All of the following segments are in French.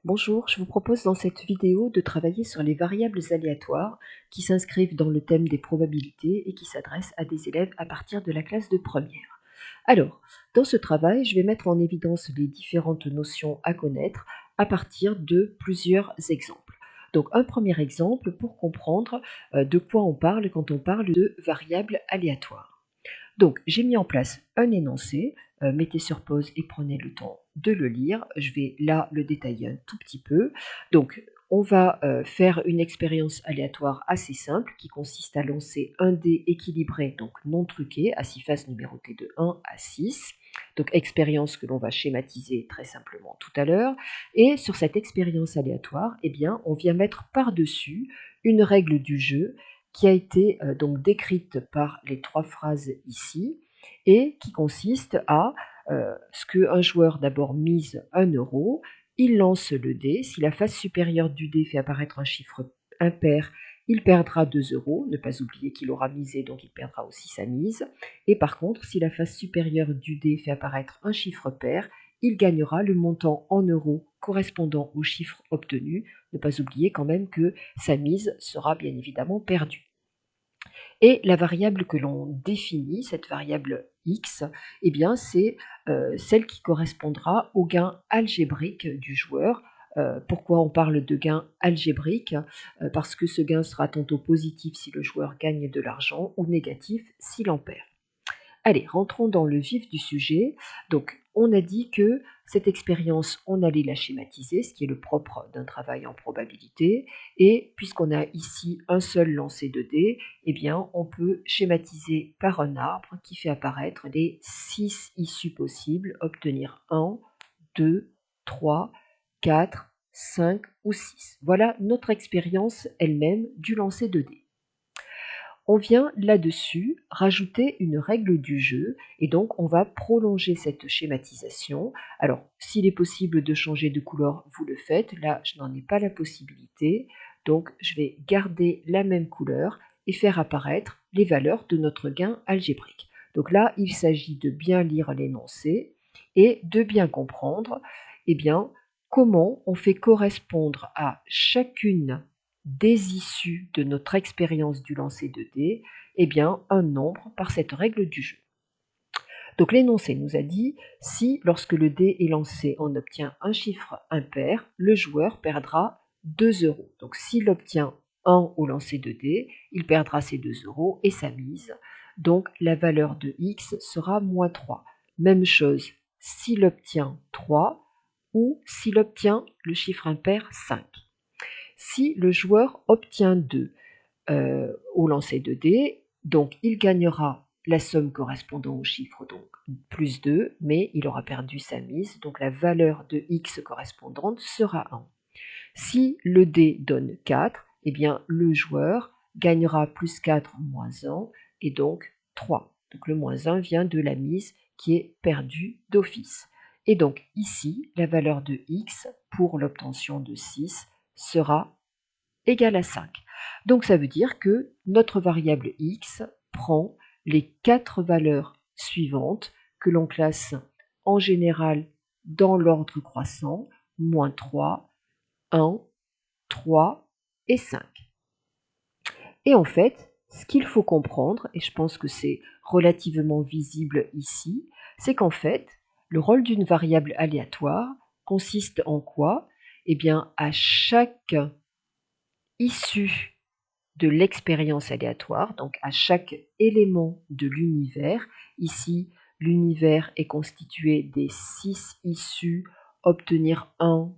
Bonjour, je vous propose dans cette vidéo de travailler sur les variables aléatoires qui s'inscrivent dans le thème des probabilités et qui s'adressent à des élèves à partir de la classe de première. Alors, dans ce travail, je vais mettre en évidence les différentes notions à connaître à partir de plusieurs exemples. Donc, un premier exemple pour comprendre de quoi on parle quand on parle de variables aléatoires. Donc, j'ai mis en place un énoncé, mettez sur pause et prenez le temps de le lire. Je vais là le détailler un tout petit peu. Donc, on va faire une expérience aléatoire assez simple qui consiste à lancer un dé équilibré, donc non truqué, à 6 faces numérotées de 1 à 6. Donc, expérience que l'on va schématiser très simplement tout à l'heure. Et sur cette expérience aléatoire, eh bien, on vient mettre par-dessus une règle du jeu qui a été donc décrite par les 3 phrases ici et qui consiste à ce qu'un joueur d'abord mise 1 euro, il lance le dé, si la face supérieure du dé fait apparaître un chiffre impair, il perdra 2 euros, ne pas oublier qu'il aura misé donc il perdra aussi sa mise, et par contre si la face supérieure du dé fait apparaître un chiffre pair, il gagnera le montant en euros correspondant au chiffre obtenu, ne pas oublier quand même que sa mise sera bien évidemment perdue. Et la variable que l'on définit, cette variable x, eh bien c'est celle qui correspondra au gain algébrique du joueur. Pourquoi on parle de gain algébrique? Parce que ce gain sera tantôt positif si le joueur gagne de l'argent ou négatif s'il en perd. Allez, rentrons dans le vif du sujet. Donc, on a dit que cette expérience, on allait la schématiser, ce qui est le propre d'un travail en probabilité. Et puisqu'on a ici un seul lancer de dés, eh bien, on peut schématiser par un arbre qui fait apparaître les 6 issues possibles, obtenir 1, 2, 3, 4, 5 ou 6. Voilà notre expérience elle-même du lancer de dés. On vient là-dessus rajouter une règle du jeu et donc on va prolonger cette schématisation. Alors, s'il est possible de changer de couleur, vous le faites. Là, je n'en ai pas la possibilité. Donc, je vais garder la même couleur et faire apparaître les valeurs de notre gain algébrique. Donc là, il s'agit de bien lire l'énoncé et de bien comprendre eh bien, comment on fait correspondre à chacune des issues de notre expérience du lancer de dés, eh bien, un nombre par cette règle du jeu. Donc l'énoncé nous a dit, si lorsque le dé est lancé, on obtient un chiffre impair, le joueur perdra 2 euros. Donc s'il obtient 1 au lancer de dés, il perdra ses 2 euros et sa mise. Donc la valeur de x sera moins 3. Même chose s'il obtient 3 ou s'il obtient le chiffre impair 5. Si le joueur obtient 2 au lancer de dés, donc il gagnera la somme correspondant au chiffre, donc plus 2, mais il aura perdu sa mise, donc la valeur de x correspondante sera 1. Si le dé donne 4, eh bien le joueur gagnera plus 4 moins 1, et donc 3. Donc le moins 1 vient de la mise qui est perdue d'office. Et donc ici, la valeur de x pour l'obtention de 6 sera égale à 5. Donc ça veut dire que notre variable x prend les 4 valeurs suivantes que l'on classe en général dans l'ordre croissant, moins 3, 1, 3 et 5. Et en fait, ce qu'il faut comprendre, et je pense que c'est relativement visible ici, c'est qu'en fait, le rôle d'une variable aléatoire consiste en quoi? Eh bien, à chaque issue de l'expérience aléatoire, donc à chaque élément de l'univers. Ici, l'univers est constitué des 6 issues, obtenir 1,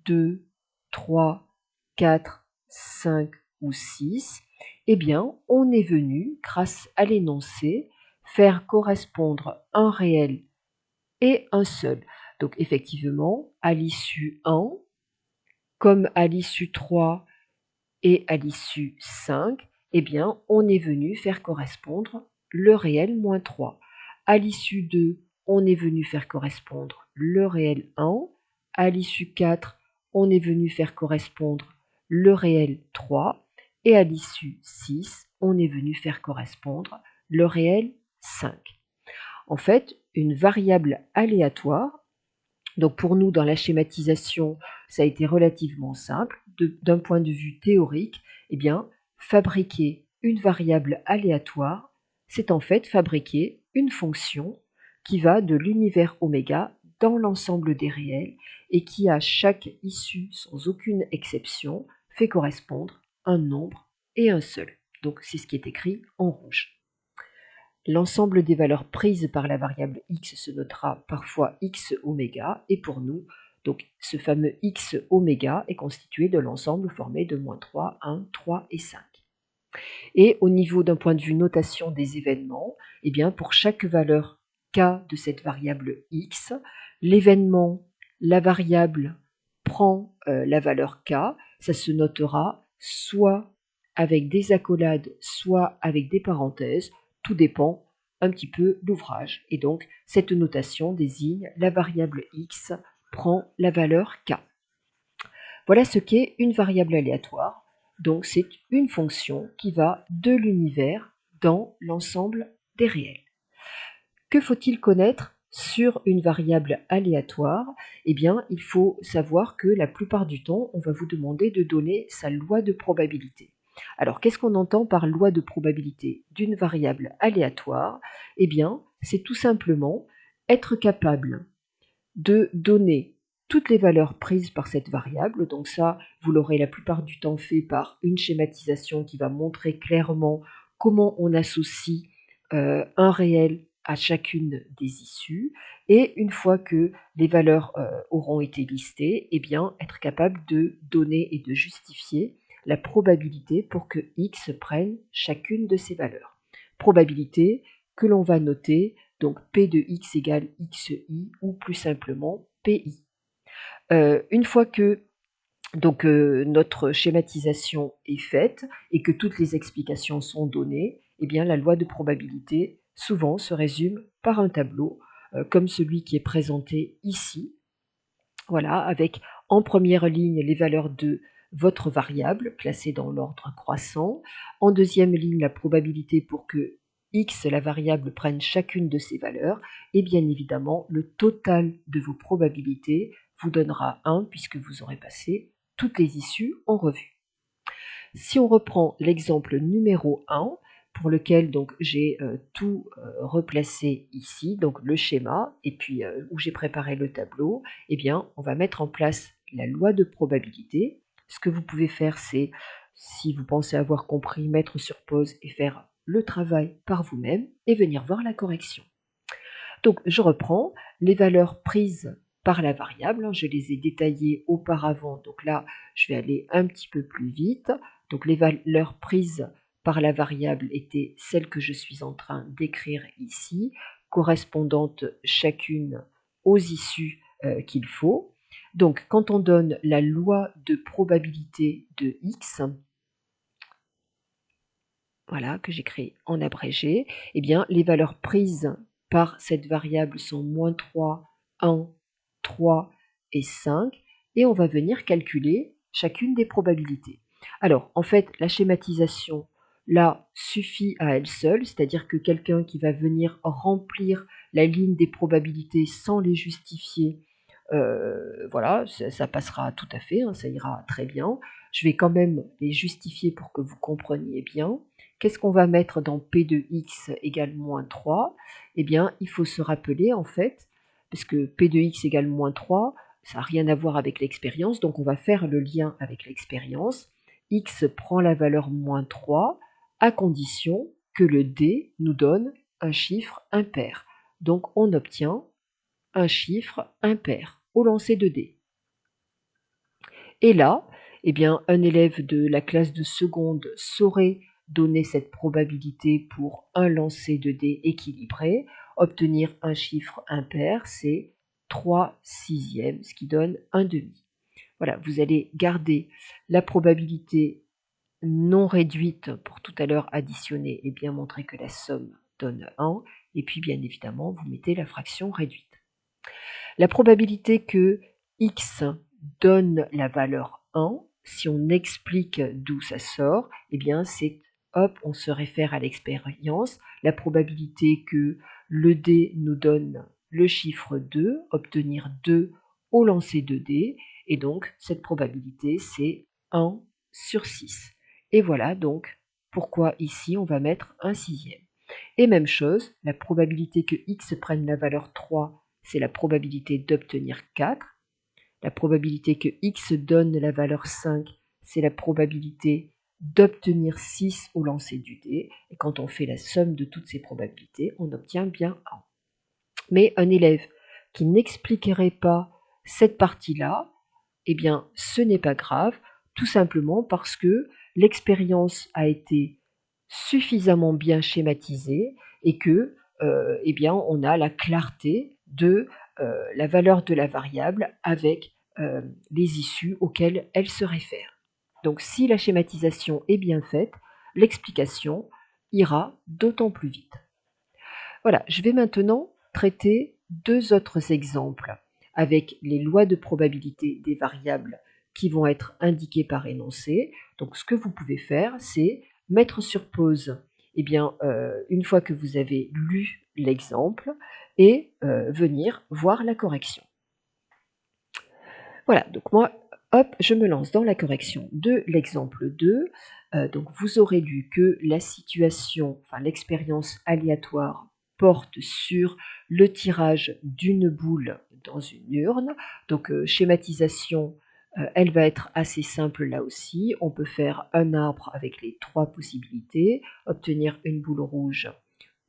2, 3, 4, 5 ou 6. Eh bien, on est venu, grâce à l'énoncé, faire correspondre un réel et un seul. Donc effectivement, à l'issue 1, comme à l'issue 3, et à l'issue 5, eh bien, on est venu faire correspondre le réel moins 3. À l'issue 2, on est venu faire correspondre le réel 1. À l'issue 4, on est venu faire correspondre le réel 3. Et à l'issue 6, on est venu faire correspondre le réel 5. En fait, une variable aléatoire, Donc pour nous, dans la schématisation, ça a été relativement simple. D'un point de vue théorique, eh bien, fabriquer une variable aléatoire, c'est en fait fabriquer une fonction qui va de l'univers oméga dans l'ensemble des réels et qui, à chaque issue, sans aucune exception, fait correspondre un nombre et un seul. Donc c'est ce qui est écrit en rouge. L'ensemble des valeurs prises par la variable x se notera parfois x oméga, et pour nous, donc ce fameux x oméga est constitué de l'ensemble formé de -3, 1, 3 et 5. Et au niveau d'un point de vue notation des événements, eh bien pour chaque valeur k de cette variable x, l'événement, la variable prend la valeur k, ça se notera soit avec des accolades, soit avec des parenthèses, tout dépend un petit peu de l'ouvrage. Et donc, cette notation désigne la variable x prend la valeur k. Voilà ce qu'est une variable aléatoire. Donc, c'est une fonction qui va de l'univers dans l'ensemble des réels. Que faut-il connaître sur une variable aléatoire? Eh bien, il faut savoir que la plupart du temps, on va vous demander de donner sa loi de probabilité. Alors, qu'est-ce qu'on entend par loi de probabilité d'une variable aléatoire? Eh bien, c'est tout simplement être capable de donner toutes les valeurs prises par cette variable. Donc ça, vous l'aurez la plupart du temps fait par une schématisation qui va montrer clairement comment on associe un réel à chacune des issues. Et une fois que les valeurs auront été listées, eh bien, être capable de donner et de justifier la probabilité pour que x prenne chacune de ces valeurs. Probabilité que l'on va noter, donc P de x égale xi, ou plus simplement PI. Une fois que donc, notre schématisation est faite et que toutes les explications sont données, eh bien, la loi de probabilité souvent se résume par un tableau comme celui qui est présenté ici. Voilà, avec en première ligne les valeurs de votre variable placées dans l'ordre croissant. En deuxième ligne, la probabilité pour que x, la variable, prenne chacune de ces valeurs. Et bien évidemment, le total de vos probabilités vous donnera 1 puisque vous aurez passé toutes les issues en revue. Si on reprend l'exemple numéro 1, pour lequel donc j'ai tout replacé ici, donc le schéma, et puis où j'ai préparé le tableau, eh bien, on va mettre en place la loi de probabilité. Ce que vous pouvez faire, c'est, si vous pensez avoir compris, mettre sur pause et faire le travail par vous-même et venir voir la correction. Donc, je reprends les valeurs prises par la variable. Je les ai détaillées auparavant. Donc là, je vais aller un petit peu plus vite. Donc, les valeurs prises par la variable étaient celles que je suis en train d'écrire ici, correspondantes chacune aux issues qu'il faut. Donc, quand on donne la loi de probabilité de x, voilà, que j'écris en abrégé, eh bien, les valeurs prises par cette variable sont -3, 1, 3 et 5, et on va venir calculer chacune des probabilités. Alors, en fait, la schématisation, là, suffit à elle seule, c'est-à-dire que quelqu'un qui va venir remplir la ligne des probabilités sans les justifier, voilà, ça passera tout à fait, hein, ça ira très bien. Je vais quand même les justifier pour que vous compreniez bien. Qu'est-ce qu'on va mettre dans P de x égale -3? Eh bien, il faut se rappeler, en fait, parce que P de x égale -3, ça n'a rien à voir avec l'expérience, donc on va faire le lien avec l'expérience. X prend la valeur -3 à condition que le D nous donne un chiffre impair. Donc on obtient un chiffre impair au lancer de dés. Et là, eh bien, un élève de la classe de seconde saurait donner cette probabilité pour un lancer de dés équilibré. Obtenir un chiffre impair, c'est 3 sixièmes, ce qui donne un demi. Voilà, vous allez garder la probabilité non réduite pour tout à l'heure additionner et bien montrer que la somme donne 1. Et puis, bien évidemment, vous mettez la fraction réduite. La probabilité que x donne la valeur 1, si on explique d'où ça sort, eh bien c'est, hop, on se réfère à l'expérience, la probabilité que le dé nous donne le chiffre 2, obtenir 2 au lancer de dés, et donc cette probabilité c'est 1 sur 6. Et voilà donc pourquoi ici on va mettre un sixième. Et même chose, la probabilité que x prenne la valeur 3, c'est la probabilité d'obtenir 4. La probabilité que x donne la valeur 5, c'est la probabilité d'obtenir 6 au lancer du dé. Et quand on fait la somme de toutes ces probabilités, on obtient bien 1. Mais un élève qui n'expliquerait pas cette partie-là, eh bien, ce n'est pas grave, tout simplement parce que l'expérience a été suffisamment bien schématisée et que, eh bien, on a la clarté de la valeur de la variable avec les issues auxquelles elle se réfère. Donc, si la schématisation est bien faite, l'explication ira d'autant plus vite. Voilà, je vais maintenant traiter deux autres exemples avec les lois de probabilité des variables qui vont être indiquées par énoncé. Donc ce que vous pouvez faire, c'est mettre sur pause une fois que vous avez lu l'exemple et venir voir la correction. Voilà, donc moi, hop, je me lance dans la correction de l'exemple 2. Donc vous aurez lu que la situation, enfin l'expérience aléatoire porte sur le tirage d'une boule dans une urne. Donc schématisation, elle va être assez simple là aussi. On peut faire un arbre avec les trois possibilités, obtenir une boule rouge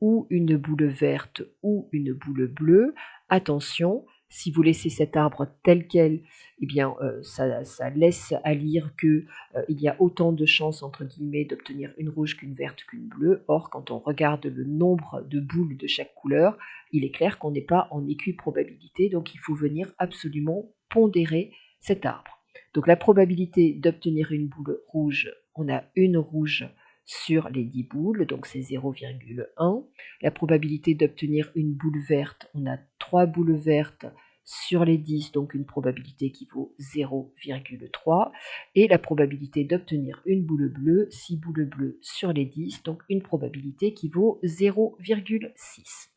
ou une boule verte ou une boule bleue. Attention, si vous laissez cet arbre tel quel, eh bien, ça laisse à lire qu'il y a autant de chances, entre guillemets, d'obtenir une rouge qu'une verte qu'une bleue. Or, quand on regarde le nombre de boules de chaque couleur, il est clair qu'on n'est pas en équiprobabilité, donc il faut venir absolument pondérer cet arbre. Donc la probabilité d'obtenir une boule rouge, on a une rouge sur les 10 boules, donc c'est 0,1. La probabilité d'obtenir une boule verte, on a 3 boules vertes sur les 10, donc une probabilité qui vaut 0,3. Et la probabilité d'obtenir une boule bleue, 6 boules bleues sur les 10, donc une probabilité qui vaut 0,6.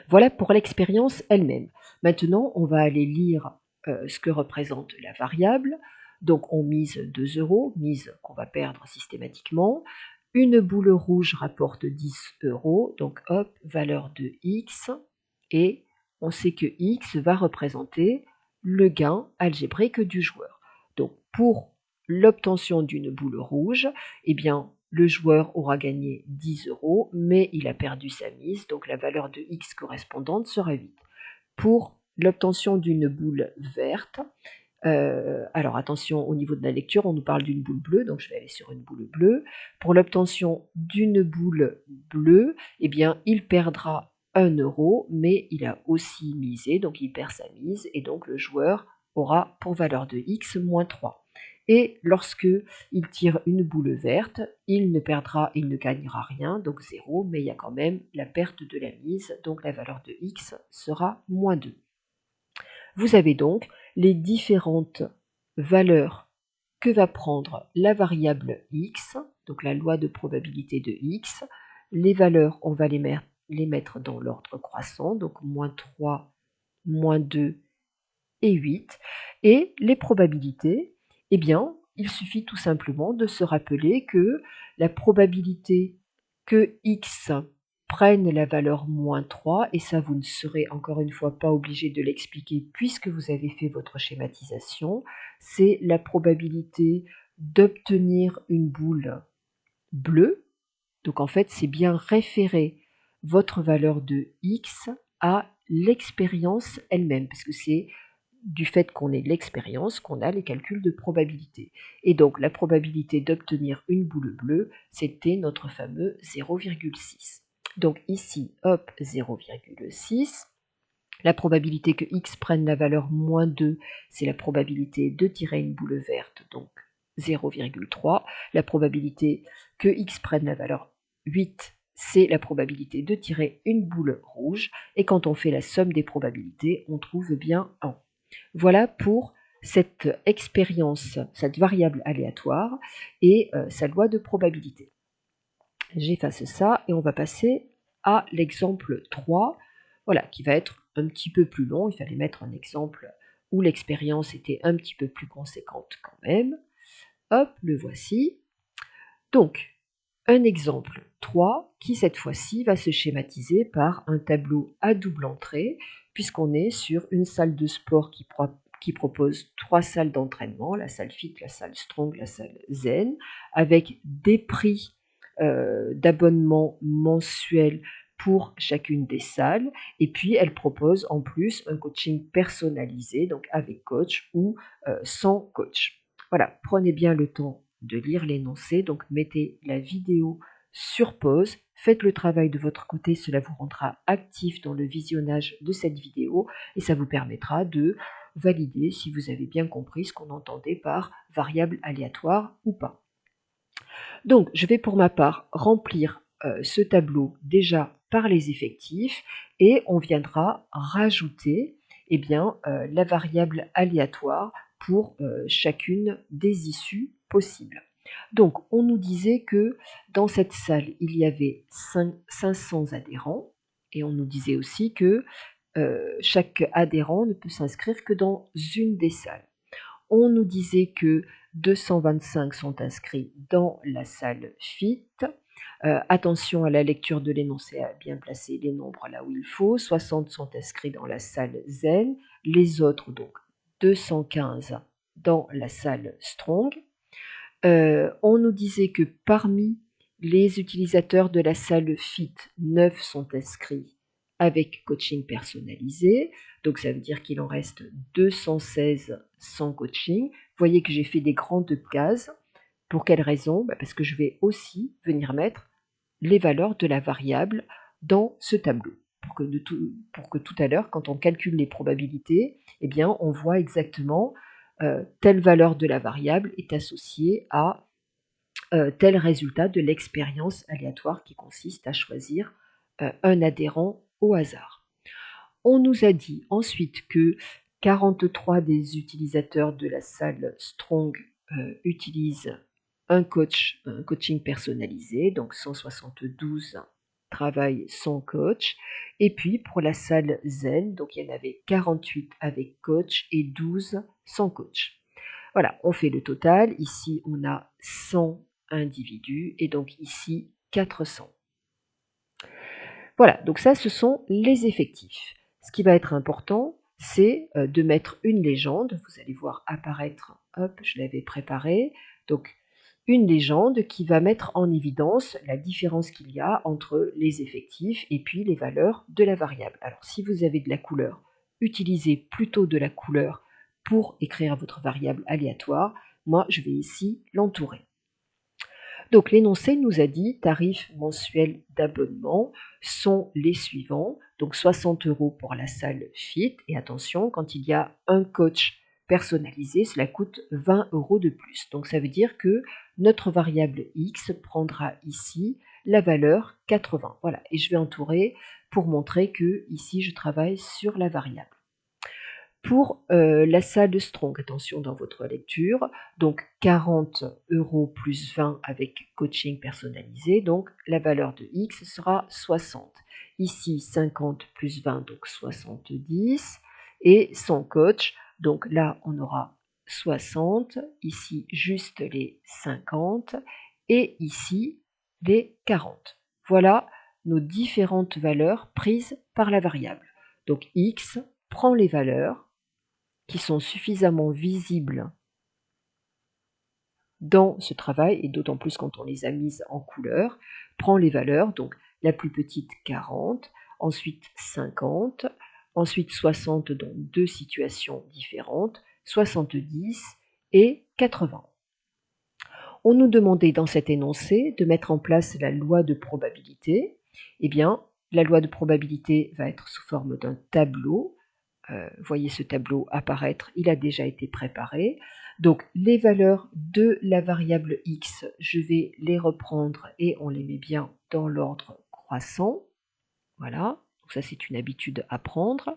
Voilà pour l'expérience elle-même. Maintenant, on va aller lire ce que représente la variable. Donc on mise 2 €, mise qu'on va perdre systématiquement. Une boule rouge rapporte 10 €, donc hop, valeur de x, et on sait que x va représenter le gain algébrique du joueur. Donc pour l'obtention d'une boule rouge, eh bien, le joueur aura gagné 10 €, mais il a perdu sa mise, donc la valeur de x correspondante sera 8. Pour l'obtention d'une boule verte, alors attention au niveau de la lecture, on nous parle d'une boule bleue, donc je vais aller sur une boule bleue. Pour l'obtention d'une boule bleue, eh bien, il perdra 1 €, mais il a aussi misé, donc il perd sa mise, et donc le joueur aura pour valeur de x moins 3. Et lorsque il tire une boule verte, il ne perdra, il ne gagnera rien, donc 0, mais il y a quand même la perte de la mise, donc la valeur de x sera moins 2. Vous avez donc les différentes valeurs que va prendre la variable x, donc la loi de probabilité de x. Les valeurs, on va les mettre dans l'ordre croissant, donc moins 3, moins 2 et 8. Et les probabilités, eh bien, il suffit tout simplement de se rappeler que la probabilité que x prenne la valeur moins 3, et ça vous ne serez encore une fois pas obligé de l'expliquer puisque vous avez fait votre schématisation, c'est la probabilité d'obtenir une boule bleue. Donc en fait, c'est bien référer votre valeur de x à l'expérience elle-même, parce que c'est du fait qu'on ait l'expérience qu'on a les calculs de probabilité. Et donc la probabilité d'obtenir une boule bleue, c'était notre fameux 0,6. Donc ici, hop, 0,6. La probabilité que x prenne la valeur moins 2, c'est la probabilité de tirer une boule verte, donc 0,3. La probabilité que x prenne la valeur 8, c'est la probabilité de tirer une boule rouge. Et quand on fait la somme des probabilités, on trouve bien 1. Voilà pour cette expérience, cette variable aléatoire et sa loi de probabilité. J'efface ça et on va passer à l'exemple 3, voilà, qui va être un petit peu plus long. Il fallait mettre un exemple où l'expérience était un petit peu plus conséquente quand même. Hop, le voici. Donc, un exemple 3 qui cette fois-ci va se schématiser par un tableau à double entrée, puisqu'on est sur une salle de sport qui propose 3 salles d'entraînement, la salle Fit, la salle Strong, la salle Zen, avec des prix d'abonnement mensuel pour chacune des salles, et puis elle propose en plus un coaching personnalisé, donc avec coach ou sans coach. Voilà, prenez bien le temps de lire l'énoncé, donc mettez la vidéo sur pause, faites le travail de votre côté, cela vous rendra actif dans le visionnage de cette vidéo et ça vous permettra de valider si vous avez bien compris ce qu'on entendait par variable aléatoire ou pas. Donc, je vais pour ma part remplir ce tableau déjà par les effectifs et on viendra rajouter la variable aléatoire pour chacune des issues possibles. Donc, on nous disait que dans cette salle, il y avait 500 adhérents et on nous disait aussi que chaque adhérent ne peut s'inscrire que dans une des salles. On nous disait que 225 sont inscrits dans la salle Fit. Attention à la lecture de l'énoncé, à bien placer les nombres là où il faut. 60 sont inscrits dans la salle Zen. Les autres, donc 215 dans la salle Strong. On nous disait que parmi les utilisateurs de la salle Fit, 9 sont inscrits avec coaching personnalisé. Donc ça veut dire qu'il en reste 216 sans coaching. Vous voyez que j'ai fait des grandes cases. Pour quelle raison? Parce que je vais aussi venir mettre les valeurs de la variable dans ce tableau. Pour que tout à l'heure, quand on calcule les probabilités, eh bien, on voit exactement telle valeur de la variable est associée à tel résultat de l'expérience aléatoire qui consiste à choisir un adhérent au hasard. On nous a dit ensuite que 43 des utilisateurs de la salle Strong utilisent un coaching personnalisé, donc 172 travaillent sans coach. Et puis pour la salle Zen, donc il y en avait 48 avec coach et 12 sans coach. Voilà, on fait le total. Ici, on a 100 individus et donc ici 400. Voilà, donc ça, ce sont les effectifs. Ce qui va être important, c'est de mettre une légende. Vous allez voir apparaître, hop, je l'avais préparé. Donc, une légende qui va mettre en évidence la différence qu'il y a entre les effectifs et puis les valeurs de la variable. Alors, si vous avez de la couleur, utilisez plutôt de la couleur pour écrire votre variable aléatoire. Moi, je vais ici l'entourer. Donc l'énoncé nous a dit tarifs mensuels d'abonnement sont les suivants, donc 60 € pour la salle Fit, et attention, quand il y a un coach personnalisé, cela coûte 20 € de plus. Donc ça veut dire que notre variable X prendra ici la valeur 80. Voilà, et je vais entourer pour montrer que ici je travaille sur la variable. Pour la salle Strong, attention dans votre lecture, donc 40 € plus 20 avec coaching personnalisé, donc la valeur de X sera 60. Ici 50 plus 20, donc 70, et sans coach, donc là on aura 60, ici juste les 50, et ici les 40. Voilà nos différentes valeurs prises par la variable. Donc X prend les valeurs qui sont suffisamment visibles dans ce travail, et d'autant plus quand on les a mises en couleur, prend les valeurs, donc la plus petite 40, ensuite 50, ensuite 60 dans deux situations différentes, 70 et 80. On nous demandait dans cet énoncé de mettre en place la loi de probabilité. Eh bien, la loi de probabilité va être sous forme d'un tableau. Voyez ce tableau apparaître, il a déjà été préparé. Donc les valeurs de la variable x, je vais les reprendre et on les met bien dans l'ordre croissant. Voilà, donc ça c'est une habitude à prendre.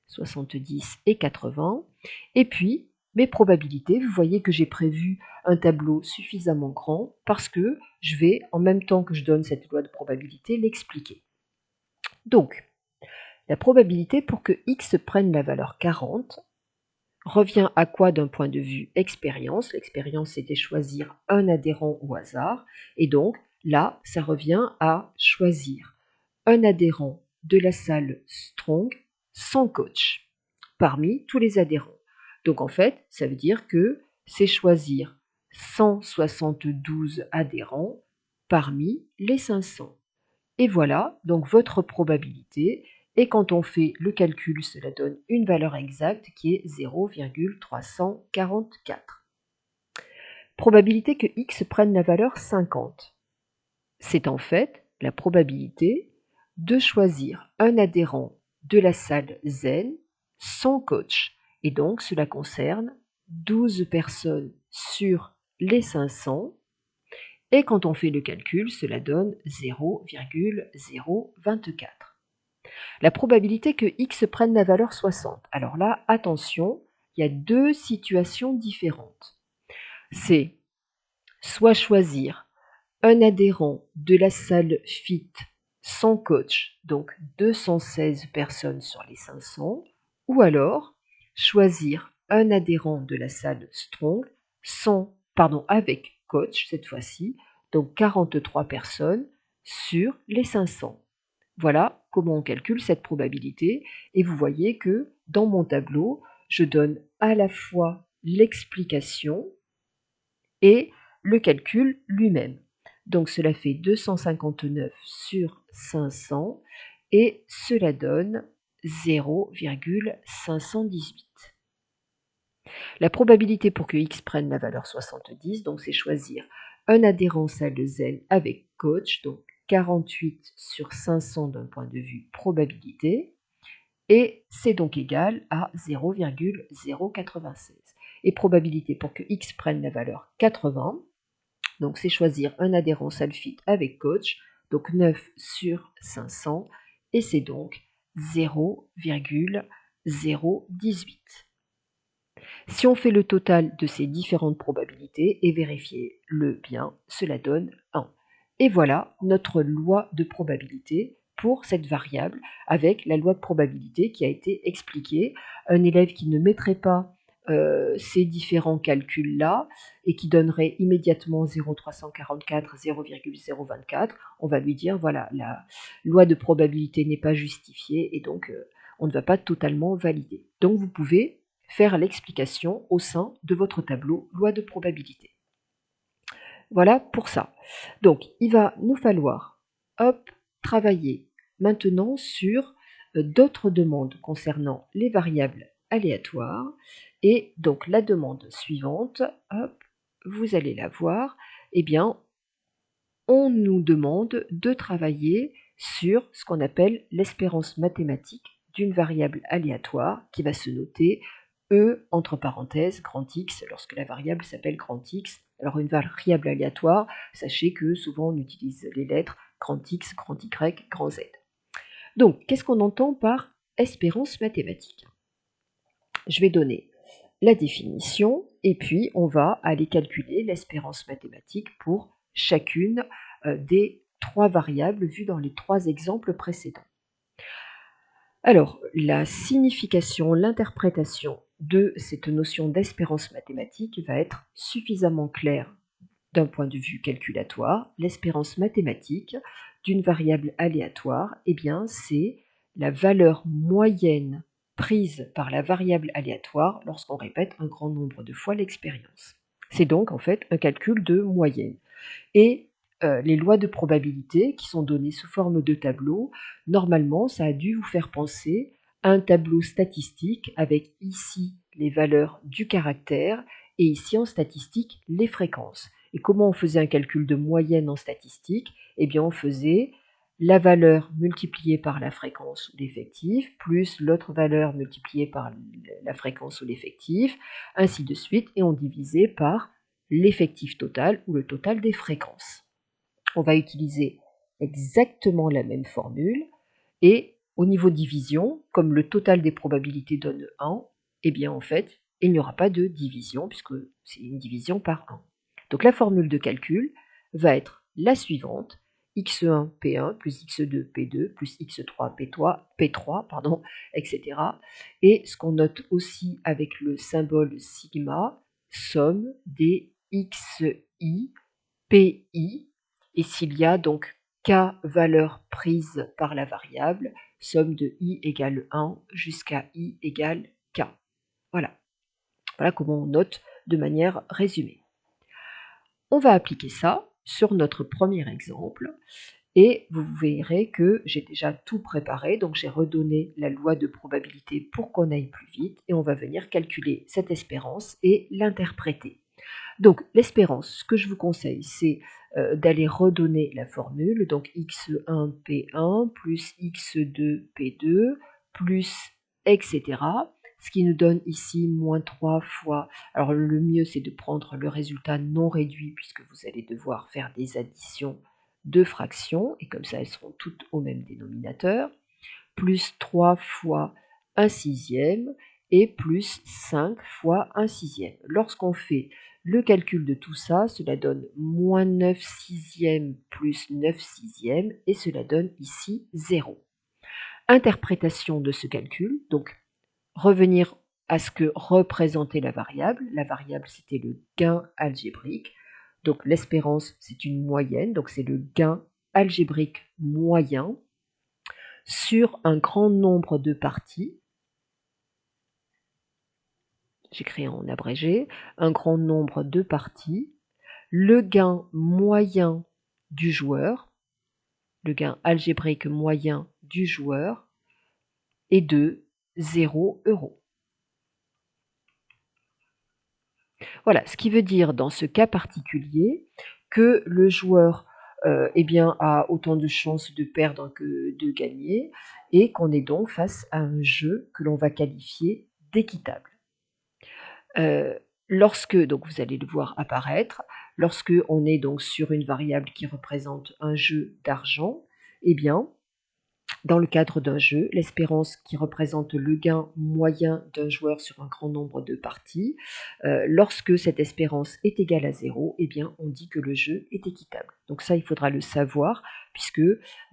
70 et 80. Et puis mes probabilités, vous voyez que j'ai prévu un tableau suffisamment grand parce que je vais, en même temps que je donne cette loi de probabilité, l'expliquer. Donc, la probabilité pour que x prenne la valeur 40, revient à quoi d'un point de vue expérience? L'expérience, c'était choisir un adhérent au hasard. Et donc, là, ça revient à choisir un adhérent de la salle Strong sans coach parmi tous les adhérents. Donc, en fait, ça veut dire que c'est choisir 172 adhérents parmi les 500. Et voilà, donc votre probabilité. Et quand on fait le calcul, cela donne une valeur exacte qui est 0,344. Probabilité que x prenne la valeur 50. C'est en fait la probabilité de choisir un adhérent de la salle Zen sans coach. Et donc, cela concerne 12 personnes sur les 500. Et quand on fait le calcul, cela donne 0,024. La probabilité que x prenne la valeur 60. Alors là, attention, il y a deux situations différentes. C'est soit choisir un adhérent de la salle FIT sans coach, donc 216 personnes sur les 500, ou alors choisir un adhérent de la salle Strong avec coach cette fois-ci, donc 43 personnes sur les 500. Voilà comment on calcule cette probabilité. Et vous voyez que dans mon tableau, je donne à la fois l'explication et le calcul lui-même. Donc cela fait 259 sur 500 et cela donne 0,518. La probabilité pour que x prenne la valeur 70, donc c'est choisir un adhérent salle de Zen avec coach, donc 48 sur 500 d'un point de vue probabilité, et c'est donc égal à 0,096. Et probabilité pour que x prenne la valeur 80, donc c'est choisir un adhérent Salfit avec coach, donc 9 sur 500, et c'est donc 0,018. Si on fait le total de ces différentes probabilités et vérifiez-le bien, cela donne 1. Et voilà notre loi de probabilité pour cette variable avec la loi de probabilité qui a été expliquée. Un élève qui ne mettrait pas ces différents calculs-là et qui donnerait immédiatement 0,344, 0,024, on va lui dire voilà, la loi de probabilité n'est pas justifiée et donc on ne va pas totalement valider. Donc vous pouvez faire l'explication au sein de votre tableau loi de probabilité. Voilà pour ça. Donc, il va nous falloir travailler maintenant sur d'autres demandes concernant les variables aléatoires. Et donc, la demande suivante, vous allez la voir, eh bien, on nous demande de travailler sur ce qu'on appelle l'espérance mathématique d'une variable aléatoire qui va se noter E entre parenthèses grand X lorsque la variable s'appelle grand X. Alors une variable aléatoire, sachez que souvent on utilise les lettres grand X, grand Y, grand Z. Donc qu'est-ce qu'on entend par espérance mathématique? Je vais donner la définition et puis on va aller calculer l'espérance mathématique pour chacune des trois variables vues dans les trois exemples précédents. Alors, la signification, l'interprétation de cette notion d'espérance mathématique va être suffisamment claire d'un point de vue calculatoire. L'espérance mathématique d'une variable aléatoire, eh bien, c'est la valeur moyenne prise par la variable aléatoire lorsqu'on répète un grand nombre de fois l'expérience. C'est donc en fait un calcul de moyenne. Et les lois de probabilité qui sont données sous forme de tableau, normalement, ça a dû vous faire penser à un tableau statistique avec ici les valeurs du caractère et ici en statistique les fréquences. Et comment on faisait un calcul de moyenne en statistique? Eh bien, on faisait la valeur multipliée par la fréquence ou l'effectif, plus l'autre valeur multipliée par la fréquence ou l'effectif, ainsi de suite, et on divisait par l'effectif total ou le total des fréquences. On va utiliser exactement la même formule et au niveau division, comme le total des probabilités donne 1, eh bien en fait, il n'y aura pas de division puisque c'est une division par 1. Donc la formule de calcul va être la suivante x1 P1 plus x2 P2 plus x3 P3, pardon, etc. Et ce qu'on note aussi avec le symbole sigma, somme des xi pi, et s'il y a donc k valeurs prises par la variable, somme de i égale 1 jusqu'à i égale k. Voilà. Voilà comment on note de manière résumée. On va appliquer ça sur notre premier exemple et vous verrez que j'ai déjà tout préparé, donc j'ai redonné la loi de probabilité pour qu'on aille plus vite et on va venir calculer cette espérance et l'interpréter. Donc l'espérance, ce que je vous conseille, c'est d'aller redonner la formule, donc x1 P1 plus x2 P2 plus etc. Ce qui nous donne ici moins 3 fois, alors le mieux c'est de prendre le résultat non réduit puisque vous allez devoir faire des additions de fractions, et comme ça elles seront toutes au même dénominateur, plus 3 fois 1 sixième, et plus 5 fois 1 sixième. Lorsqu'on fait le calcul de tout ça, cela donne moins 9 sixièmes plus 9 sixièmes, et cela donne ici 0. Interprétation de ce calcul, donc revenir à ce que représentait la variable. La variable, c'était le gain algébrique. Donc l'espérance, c'est une moyenne, donc c'est le gain algébrique moyen sur un grand nombre de parties. J'écris en abrégé, un grand nombre de parties, le gain moyen du joueur, le gain algébrique moyen du joueur est de 0 €. Voilà, ce qui veut dire dans ce cas particulier que le joueur a autant de chances de perdre que de gagner et qu'on est donc face à un jeu que l'on va qualifier d'équitable. Lorsque, donc vous allez le voir apparaître, lorsque on est donc sur une variable qui représente un jeu d'argent, eh bien, dans le cadre d'un jeu, l'espérance qui représente le gain moyen d'un joueur sur un grand nombre de parties, lorsque cette espérance est égale à 0, eh bien, on dit que le jeu est équitable. Donc ça, il faudra le savoir, puisque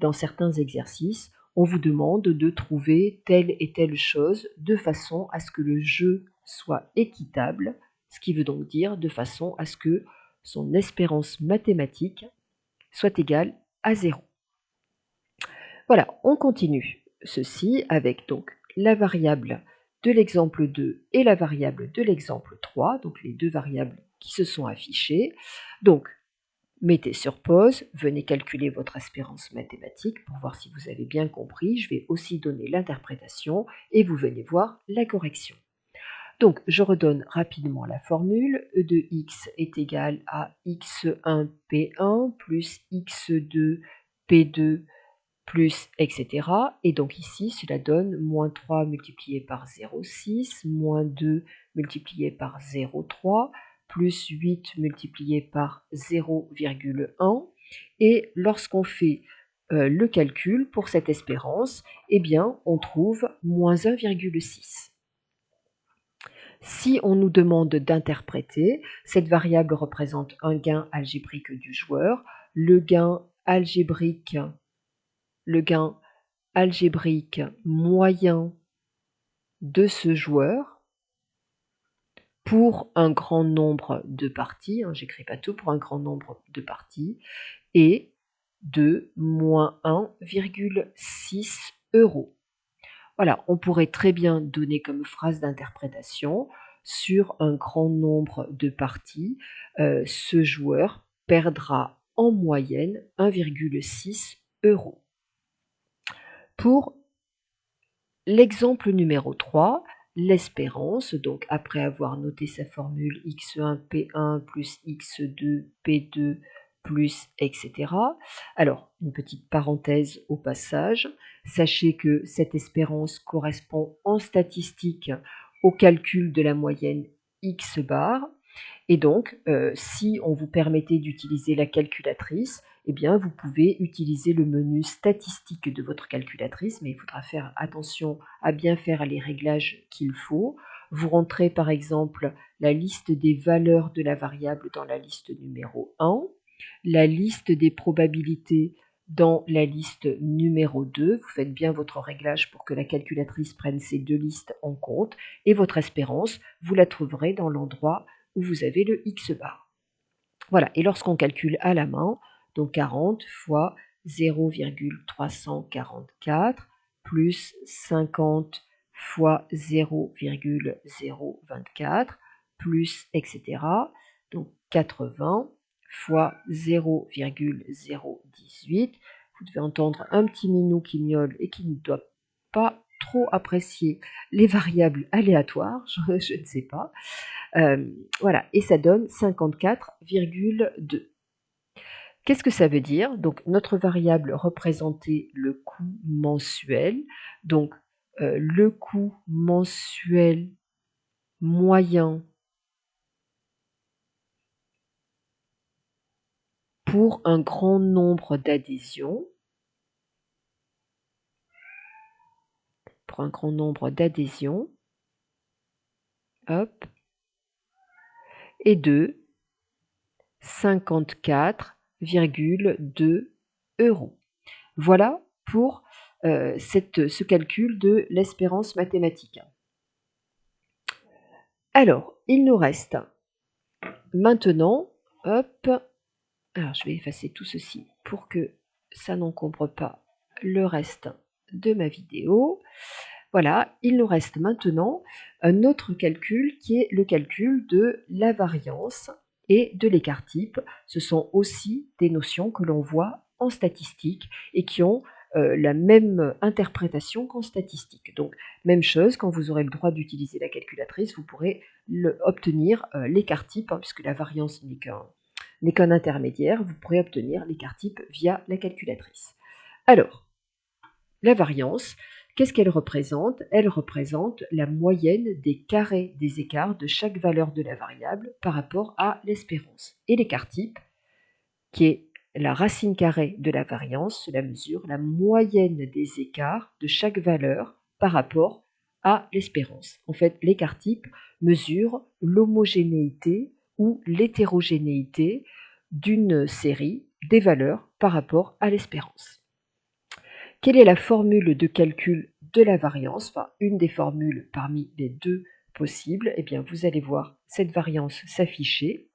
dans certains exercices, on vous demande de trouver telle et telle chose de façon à ce que le jeu soit équitable, ce qui veut donc dire de façon à ce que son espérance mathématique soit égale à 0. Voilà, on continue ceci avec donc la variable de l'exemple 2 et la variable de l'exemple 3, donc les deux variables qui se sont affichées. Donc, mettez sur pause, venez calculer votre espérance mathématique pour voir si vous avez bien compris. Je vais aussi donner l'interprétation et vous venez voir la correction. Donc, je redonne rapidement la formule. E de x est égal à x1 P1 plus x2 P2 plus etc. Et donc ici, cela donne moins 3 multiplié par 0,6, moins 2 multiplié par 0,3, plus 8 multiplié par 0,1. Et lorsqu'on fait le calcul pour cette espérance, eh bien, on trouve moins 1,6. Si on nous demande d'interpréter, cette variable représente un gain algébrique du joueur. Le gain algébrique moyen de ce joueur pour un grand nombre de parties, j'écris pas tout, pour un grand nombre de parties, est de moins 1,6 €. Voilà, on pourrait très bien donner comme phrase d'interprétation: sur un grand nombre de parties, ce joueur perdra en moyenne 1,6 €. Pour l'exemple numéro 3, l'espérance, donc après avoir noté sa formule x1 P1 plus x2 P2 plus etc. Alors, une petite parenthèse au passage, sachez que cette espérance correspond en statistique au calcul de la moyenne x bar. Et donc, si on vous permettait d'utiliser la calculatrice, eh bien, vous pouvez utiliser le menu statistique de votre calculatrice, mais il faudra faire attention à bien faire les réglages qu'il faut. Vous rentrez par exemple la liste des valeurs de la variable dans la liste numéro 1, la liste des probabilités dans la liste numéro 2. Vous faites bien votre réglage pour que la calculatrice prenne ces deux listes en compte. Et votre espérance, vous la trouverez dans l'endroit où vous avez le X bar. Voilà, et lorsqu'on calcule à la main, donc 40 fois 0,344 plus 50 fois 0,024 plus etc. Donc 80 fois 0,018. Vous devez entendre un petit minou qui miaule et qui ne doit pas trop apprécier les variables aléatoires, je ne sais pas. Voilà, et ça donne 54,2. Qu'est-ce que ça veut dire? Donc, notre variable représentait le coût mensuel. Donc, le coût mensuel moyen pour un grand nombre d'adhésions. Pour un grand nombre d'adhésions. Hop. Et de 54,2 €. Voilà pour ce calcul de l'espérance mathématique. Alors, il nous reste maintenant, hop, alors je vais effacer tout ceci pour que ça n'encombre pas le reste de ma vidéo. Voilà, il nous reste maintenant un autre calcul qui est le calcul de la variance et de l'écart-type. Ce sont aussi des notions que l'on voit en statistique et qui ont la même interprétation qu'en statistique. Donc, même chose, quand vous aurez le droit d'utiliser la calculatrice, vous pourrez obtenir l'écart-type, puisque la variance n'est qu'un intermédiaire, vous pourrez obtenir l'écart-type via la calculatrice. Alors, la variance, qu'est-ce qu'elle représente? Elle représente la moyenne des carrés des écarts de chaque valeur de la variable par rapport à l'espérance. Et l'écart-type, qui est la racine carrée de la variance, cela mesure la moyenne des écarts de chaque valeur par rapport à l'espérance. En fait, l'écart-type mesure l'homogénéité ou l'hétérogénéité d'une série des valeurs par rapport à l'espérance. Quelle est la formule de calcul de la variance? Enfin, une des formules parmi les deux possibles. Eh bien, vous allez voir cette variance s'afficher.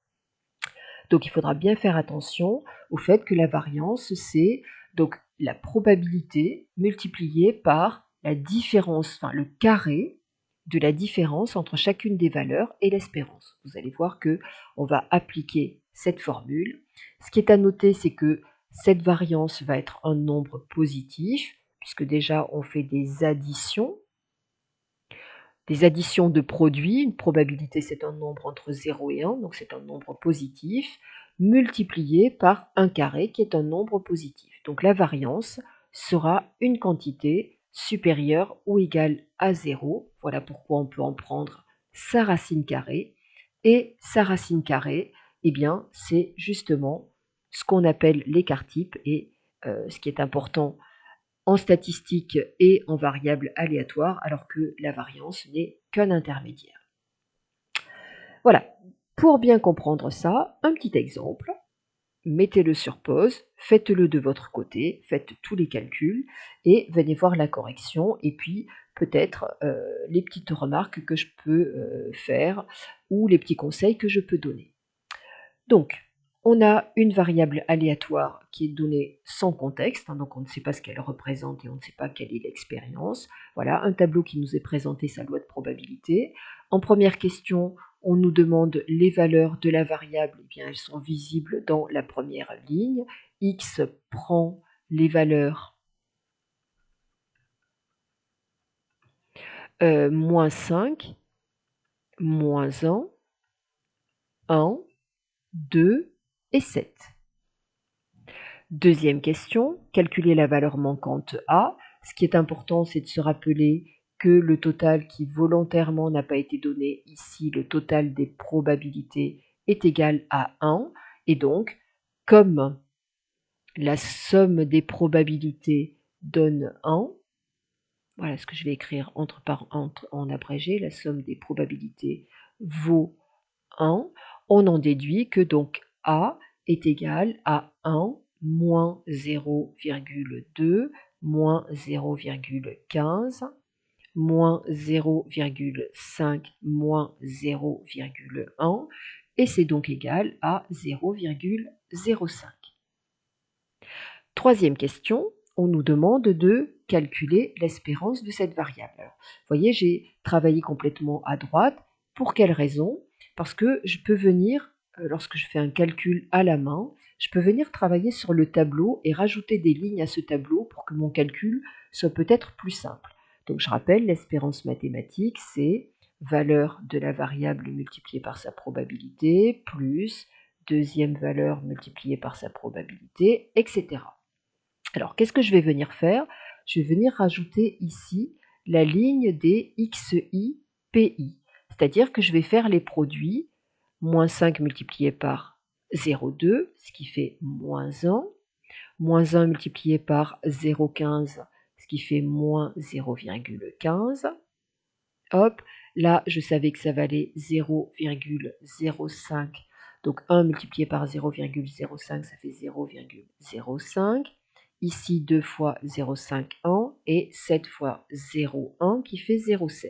Donc, il faudra bien faire attention au fait que la variance, c'est donc la probabilité multipliée par la différence, enfin le carré de la différence entre chacune des valeurs et l'espérance. Vous allez voir que on va appliquer cette formule. Ce qui est à noter, c'est que cette variance va être un nombre positif, puisque déjà on fait des additions de produits. Une probabilité, c'est un nombre entre 0 et 1, donc c'est un nombre positif, multiplié par un carré qui est un nombre positif. Donc la variance sera une quantité supérieure ou égale à 0. Voilà pourquoi on peut en prendre sa racine carrée. Et sa racine carrée, eh bien, c'est justement ce qu'on appelle l'écart-type. Et ce qui est important en statistique et en variable aléatoire, alors que la variance n'est qu'un intermédiaire. Voilà, pour bien comprendre ça, un petit exemple. Mettez-le sur pause, faites-le de votre côté, faites tous les calculs et venez voir la correction et puis peut-être les petites remarques que je peux faire ou les petits conseils que je peux donner. Donc, on a une variable aléatoire qui est donnée sans contexte, donc on ne sait pas ce qu'elle représente et on ne sait pas quelle est l'expérience. Voilà, un tableau qui nous est présenté sa loi de probabilité. En première question, on nous demande les valeurs de la variable, eh bien elles sont visibles dans la première ligne. X prend les valeurs moins 5, moins 1, 2 et 7. Deuxième question, calculer la valeur manquante A. Ce qui est important, c'est de se rappeler que le total qui volontairement n'a pas été donné, ici le total des probabilités est égal à 1. Et donc, comme la somme des probabilités donne 1, voilà ce que je vais écrire en abrégé, la somme des probabilités vaut 1, on en déduit que donc A est égal à 1 moins 0,2, moins 0,15, moins 0,5, moins 0,1, et c'est donc égal à 0,05. Troisième question, on nous demande de calculer l'espérance de cette variable. Alors, vous voyez, j'ai travaillé complètement à droite. Pour quelle raison? Parce que je peux venir, lorsque je fais un calcul à la main, je peux venir travailler sur le tableau et rajouter des lignes à ce tableau pour que mon calcul soit peut-être plus simple. Donc je rappelle, l'espérance mathématique, c'est valeur de la variable multipliée par sa probabilité, plus deuxième valeur multipliée par sa probabilité, etc. Alors, qu'est-ce que je vais venir faire? Je vais venir rajouter ici la ligne des xi, pi. C'est-à-dire que je vais faire les produits moins 5 multiplié par 0,2, ce qui fait moins 1, moins 1 multiplié par 0,15, ce qui fait moins 0,15. Hop, là, je savais que ça valait 0,05. Donc 1 multiplié par 0,05, ça fait 0,05. Ici, 2 fois 0,5, 1, et 7 fois 0,1 qui fait 0,7.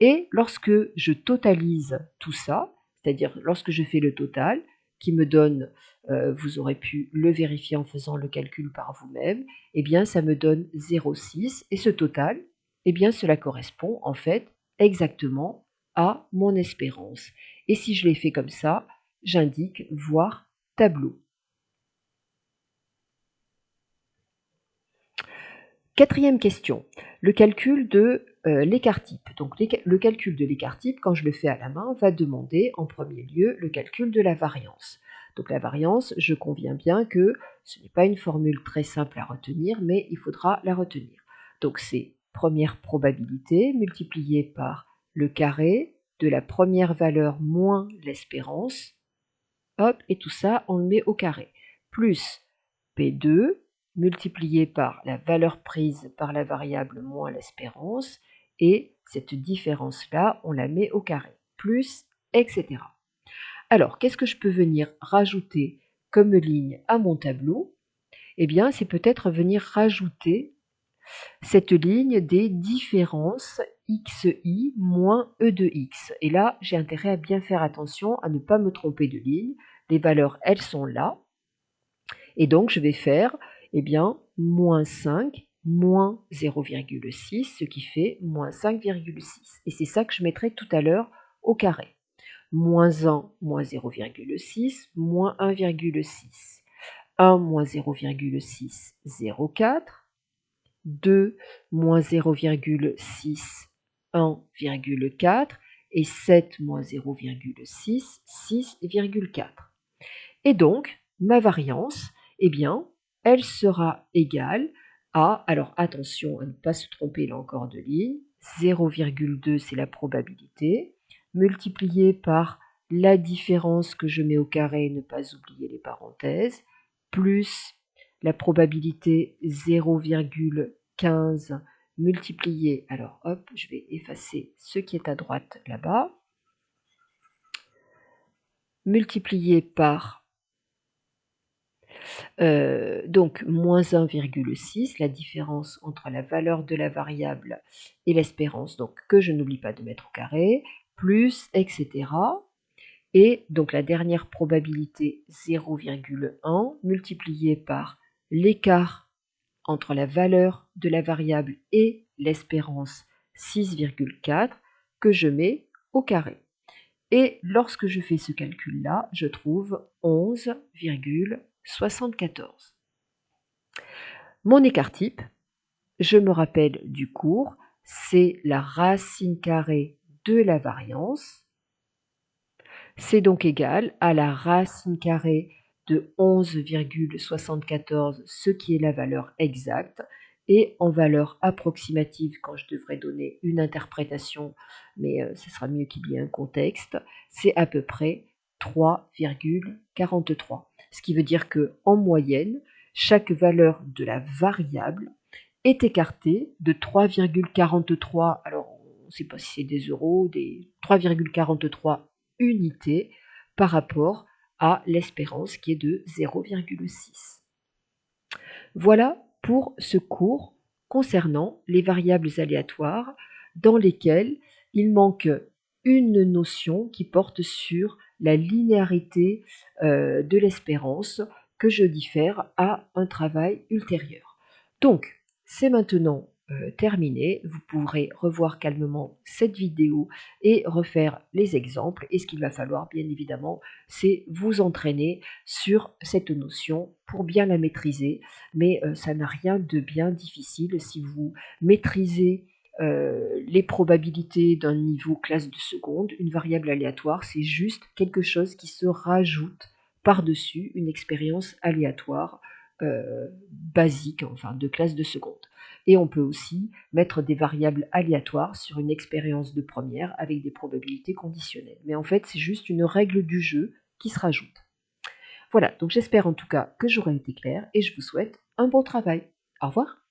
Et lorsque je totalise tout ça, c'est-à-dire lorsque je fais le total, qui me donne, vous aurez pu le vérifier en faisant le calcul par vous-même, eh bien ça me donne 0,6, et ce total, eh bien cela correspond en fait exactement à mon espérance. Et si je l'ai fait comme ça, j'indique voir tableau. Quatrième question, le calcul de l'écart-type. Donc le calcul de l'écart-type, quand je le fais à la main, va demander en premier lieu le calcul de la variance. Donc la variance, je conviens bien que ce n'est pas une formule très simple à retenir, mais il faudra la retenir. Donc c'est première probabilité multipliée par le carré de la première valeur moins l'espérance. Hop, et tout ça, on le met au carré. Plus P2 multiplié par la valeur prise par la variable moins l'espérance, et cette différence-là, on la met au carré, plus, etc. Alors, qu'est-ce que je peux venir rajouter comme ligne à mon tableau? Eh bien, c'est peut-être venir rajouter cette ligne des différences xi moins e de x. Et là, j'ai intérêt à bien faire attention à ne pas me tromper de ligne. Les valeurs, elles sont là. Et donc, je vais faire, eh bien, moins 5, moins 0,6, ce qui fait moins 5,6. Et c'est ça que je mettrai tout à l'heure au carré. Moins 1, moins 0,6, moins 1,6. 1 moins 0,6, 0,4. 2 moins 0,6, 1,4. Et 7 moins 0,6, 6,4. Et donc, ma variance, eh bien, elle sera égale à, alors attention à ne pas se tromper là encore de ligne, 0,2 c'est la probabilité, multiplié par la différence que je mets au carré, ne pas oublier les parenthèses, plus la probabilité 0,15 multiplié, alors hop, je vais effacer ce qui est à droite là-bas, multiplié par donc moins 1,6, la différence entre la valeur de la variable et l'espérance, donc que je n'oublie pas de mettre au carré, plus, etc. Et donc la dernière probabilité 0,1 multiplié par l'écart entre la valeur de la variable et l'espérance 6,4 que je mets au carré. Et lorsque je fais ce calcul-là, je trouve 11,74. Mon écart-type, je me rappelle du cours, c'est la racine carrée de la variance. C'est donc égal à la racine carrée de 11,74, ce qui est la valeur exacte, et en valeur approximative, quand je devrais donner une interprétation, mais ce sera mieux qu'il y ait un contexte, c'est à peu près 3,43. Ce qui veut dire qu'en moyenne, chaque valeur de la variable est écartée de 3,43, alors on ne sait pas si c'est des euros, des 3,43 unités par rapport à l'espérance qui est de 0,6. Voilà pour ce cours concernant les variables aléatoires dans lesquelles il manque une notion qui porte sur la linéarité de l'espérance que je diffère à un travail ultérieur. Donc, c'est maintenant terminé. Vous pourrez revoir calmement cette vidéo et refaire les exemples. Et ce qu'il va falloir, bien évidemment, c'est vous entraîner sur cette notion pour bien la maîtriser. Mais ça n'a rien de bien difficile si vous maîtrisez les probabilités d'un niveau classe de seconde. Une variable aléatoire, c'est juste quelque chose qui se rajoute par-dessus une expérience aléatoire basique, enfin de classe de seconde. Et on peut aussi mettre des variables aléatoires sur une expérience de première avec des probabilités conditionnelles. Mais en fait, c'est juste une règle du jeu qui se rajoute. Voilà, donc j'espère en tout cas que j'aurai été claire et je vous souhaite un bon travail. Au revoir.